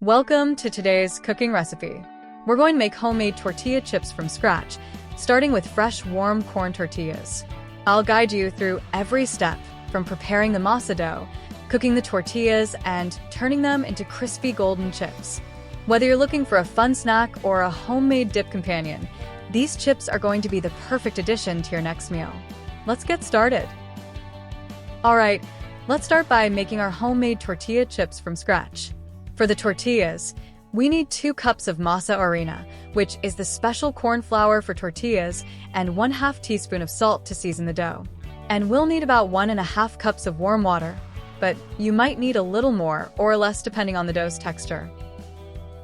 Welcome to today's cooking recipe. We're going to make homemade tortilla chips from scratch, starting with fresh, warm corn tortillas. I'll guide you through every step, from preparing the masa dough, cooking the tortillas, and turning them into crispy golden chips. Whether you're looking for a fun snack or a homemade dip companion, these chips are going to be the perfect addition to your next meal. Let's get started. Alright, let's start by making our homemade tortilla chips from scratch. For the tortillas, we need 2 cups of masa harina, which is the special corn flour for tortillas, and 1/2 teaspoon of salt to season the dough. And we'll need about 1.5 cups of warm water, but you might need a little more or less depending on the dough's texture.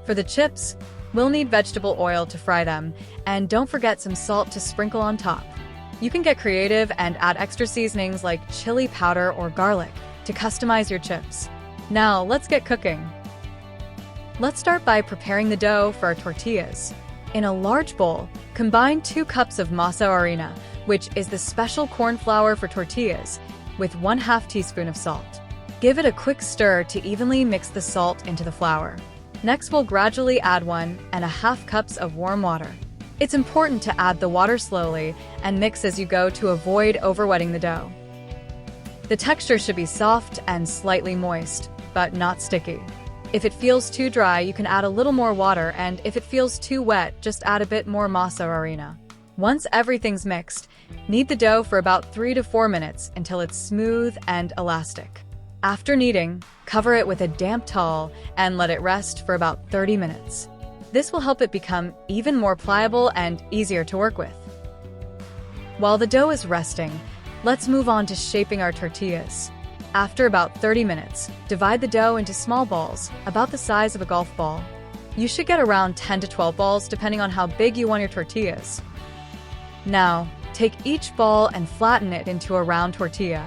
For the chips, we'll need vegetable oil to fry them, and don't forget some salt to sprinkle on top. You can get creative and add extra seasonings like chili powder or garlic to customize your chips. Now, let's get cooking. Let's start by preparing the dough for our tortillas. In a large bowl, combine 2 cups of masa harina, which is the special corn flour for tortillas, with 1/2 teaspoon of salt. Give it a quick stir to evenly mix the salt into the flour. Next, we'll gradually add 1.5 cups of warm water. It's important to add the water slowly and mix as you go to avoid overwetting the dough. The texture should be soft and slightly moist, but not sticky. If it feels too dry, you can add a little more water, and if it feels too wet, just add a bit more masa harina. Once everything's mixed, knead the dough for about 3 to 4 minutes until it's smooth and elastic. After kneading, cover it with a damp towel and let it rest for about 30 minutes. This will help it become even more pliable and easier to work with. While the dough is resting, let's move on to shaping our tortillas. After about 30 minutes, divide the dough into small balls, about the size of a golf ball. You should get around 10 to 12 balls depending on how big you want your tortillas. Now, take each ball and flatten it into a round tortilla.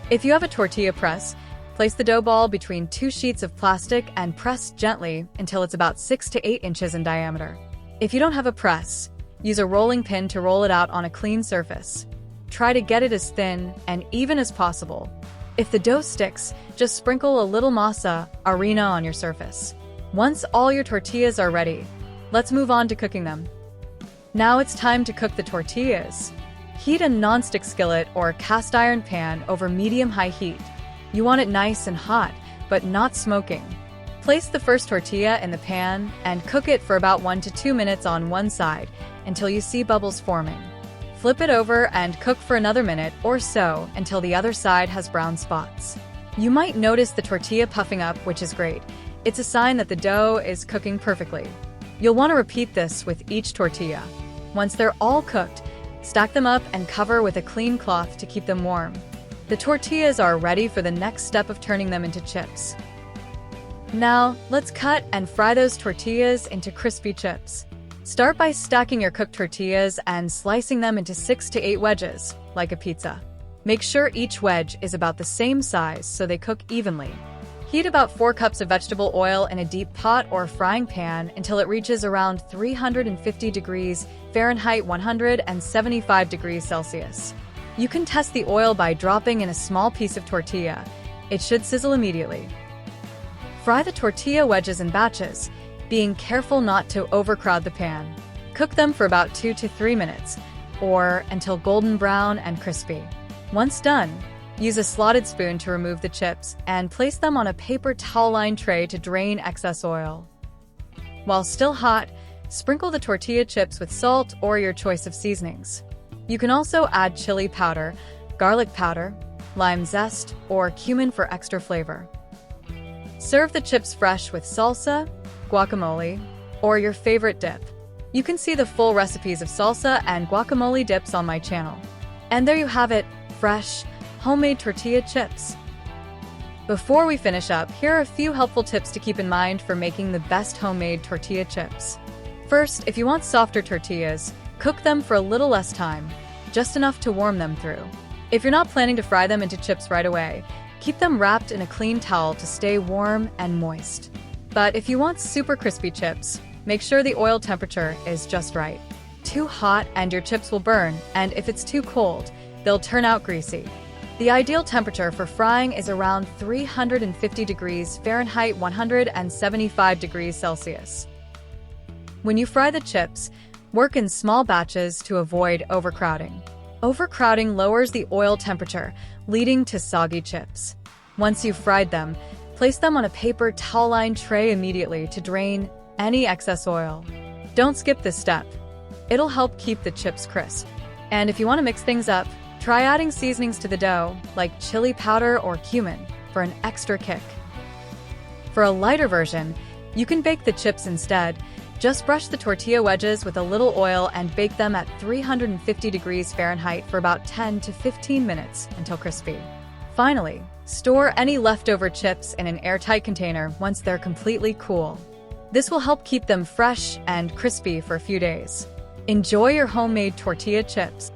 If you have a tortilla press, place the dough ball between 2 sheets of plastic and press gently until it's about 6 to 8 inches in diameter. If you don't have a press, use a rolling pin to roll it out on a clean surface. Try to get it as thin and even as possible. If the dough sticks, just sprinkle a little masa harina on your surface. Once all your tortillas are ready, let's move on to cooking them. Now it's time to cook the tortillas. Heat a nonstick skillet or cast iron pan over medium-high heat. You want it nice and hot, but not smoking. Place the first tortilla in the pan and cook it for about 1 to 2 minutes on one side until you see bubbles forming. Flip it over and cook for another minute or so until the other side has brown spots. You might notice the tortilla puffing up, which is great. It's a sign that the dough is cooking perfectly. You'll want to repeat this with each tortilla. Once they're all cooked, stack them up and cover with a clean cloth to keep them warm. The tortillas are ready for the next step of turning them into chips. Now, let's cut and fry those tortillas into crispy chips. Start by stacking your cooked tortillas and slicing them into 6 to 8 wedges, like a pizza. Make sure each wedge is about the same size so they cook evenly. Heat about 4 cups of vegetable oil in a deep pot or frying pan until it reaches around 350 degrees Fahrenheit, 175 degrees Celsius. You can test the oil by dropping in a small piece of tortilla. It should sizzle immediately. Fry the tortilla wedges in batches, being careful not to overcrowd the pan. Cook them for about 2 to 3 minutes, or until golden brown and crispy. Once done, use a slotted spoon to remove the chips and place them on a paper towel-lined tray to drain excess oil. While still hot, sprinkle the tortilla chips with salt or your choice of seasonings. You can also add chili powder, garlic powder, lime zest, or cumin for extra flavor. Serve the chips fresh with salsa, guacamole, or your favorite dip. You can see the full recipes of salsa and guacamole dips on my channel. And there you have it, fresh, homemade tortilla chips. Before we finish up, here are a few helpful tips to keep in mind for making the best homemade tortilla chips. First, if you want softer tortillas, cook them for a little less time, just enough to warm them through. If you're not planning to fry them into chips right away, keep them wrapped in a clean towel to stay warm and moist. But if you want super crispy chips, make sure the oil temperature is just right. Too hot and your chips will burn, and if it's too cold, they'll turn out greasy. The ideal temperature for frying is around 350 degrees Fahrenheit, 175 degrees Celsius. When you fry the chips, work in small batches to avoid overcrowding. Overcrowding lowers the oil temperature, leading to soggy chips. Once you've fried them, place them on a paper towel-lined tray immediately to drain any excess oil. Don't skip this step. It'll help keep the chips crisp. And if you want to mix things up, try adding seasonings to the dough, like chili powder or cumin, for an extra kick. For a lighter version, you can bake the chips instead. Just brush the tortilla wedges with a little oil and bake them at 350 degrees Fahrenheit for about 10 to 15 minutes until crispy. Finally, store any leftover chips in an airtight container once they're completely cool. This will help keep them fresh and crispy for a few days. Enjoy your homemade tortilla chips.